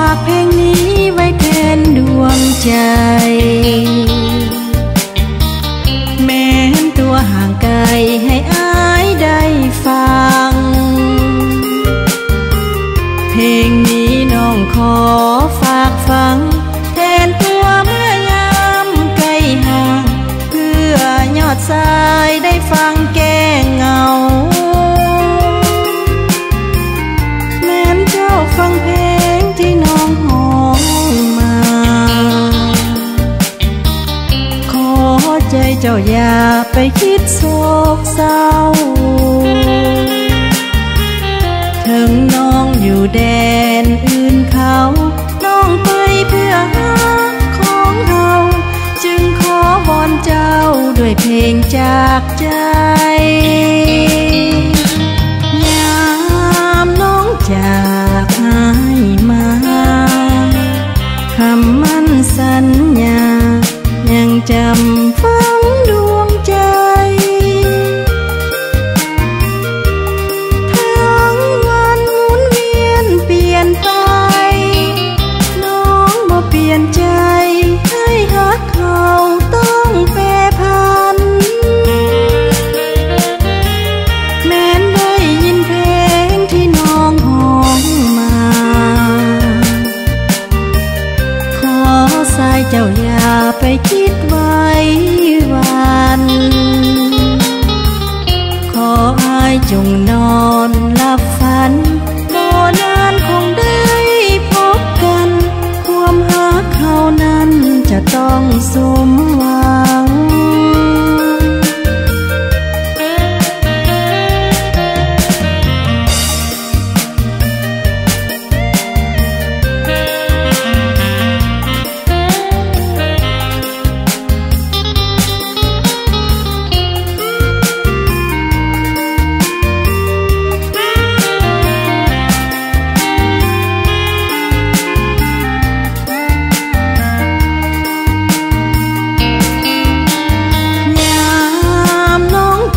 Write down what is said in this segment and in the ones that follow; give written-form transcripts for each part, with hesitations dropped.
ากเพลงนี้ไว้แทนดวงใจแม้นตัวห่างไกลให้อ้ายได้ฟังเพลงนี้น้องขอฝากฟังแทนตัวเมื่อยามไกลห่างเพื่อยอดสายได้ฟังแก้เหงาแม้นเจ้าฟังเพลงที่น้องห้องมาขอใจเจ้าอย่าไปคิดโศกเศร้าถึงน้องอยู่แดนอื่นเขาน้องไปเพื่อหาของเราจึงขอวอนเจ้าด้วยเพลงจากใจยามน้องจากหายมาคำมั่นสัญญายังจำฝังดวงใจทั้งวันหมุนเวียนเปลี่ยนไปน้องบ่เปลี่ยนใจให้หักเขาต้องแปรผันแม้นได้ยินเพลงที่น้องห้องมาขอสายเจ้าอย่าไปคิดไว้วันขออ้ายจงนอนหลับฝันบ่นานคงได้พบกันความรักเขานั้นจะต้องสมหวัง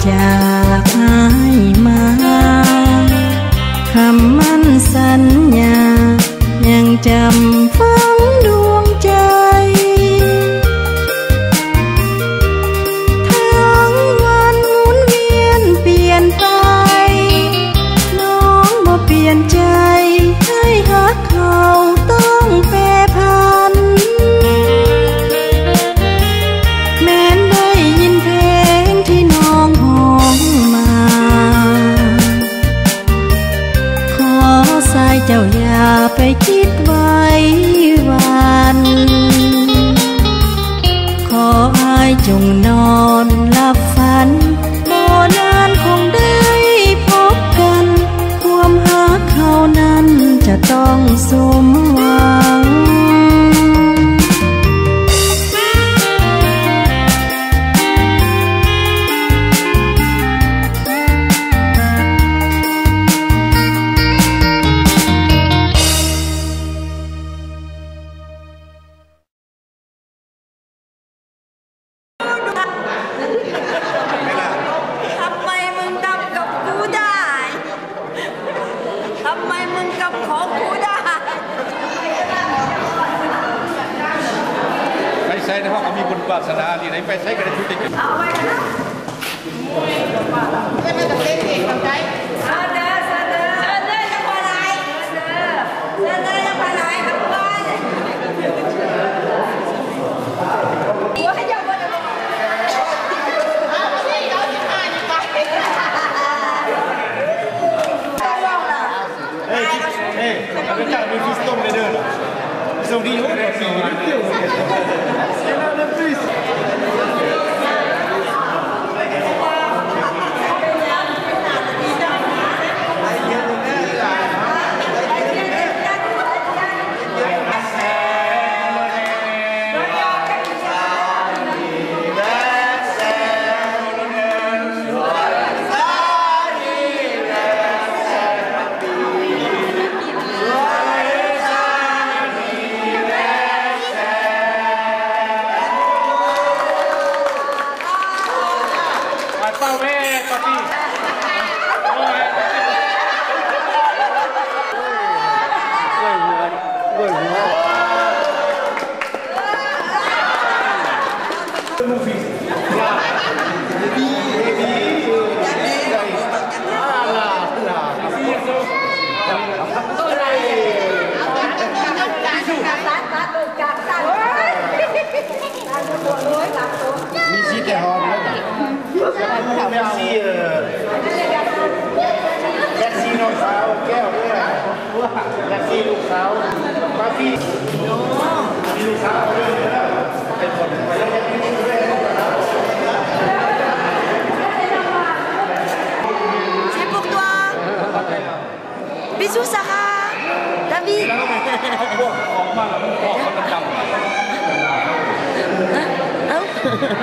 จากหายมาคำมั่นสัญญายังจำฝังดวงใจทั้งวันหมุนเวียนเปลี่ยนไปน้องบ่เปลี่ยนใจให้หักเขาต้องแปรผันแม้นได้ยินเพลงที่น้องห้องมาขอสายเจ้าอย่าไปคิดไว้วันขออ้ายจงนอนหลับฝันบ่นานคงได้พบกันความรักเขานั้นจะต้องสมหวังทำไมมึงทำกับกูได้ทำไมมึงกับของกูได้ไปใช้ในห้องมีบุญวาสนาที่ไหนไปใช้กันในทุกที่เอาไปนะก็ไม่ต้องเล่นเองทำใจเสนอจะไปไหนเสนอจะไปไหนทำบ้านหัวให้เจ้าบ้านเป็นเจ้ามีฟิสต้มเลยเด้อสวัสดีทุกคนสีเที่ยว ลูกจากสั่นมีซีแต่หอมแล้วจ้ะแม็กซี่แม็กซี่น้องสาวแก้วด้วยแม็กซี่ลูกสาวมาพี่มีลูกสาวด้วยนะเป็นคนไปแล้วยังมีด้วย C'est pour toi. Bisous Sarah. David. เอาพวกออกมาแล้วมันออกมันดำ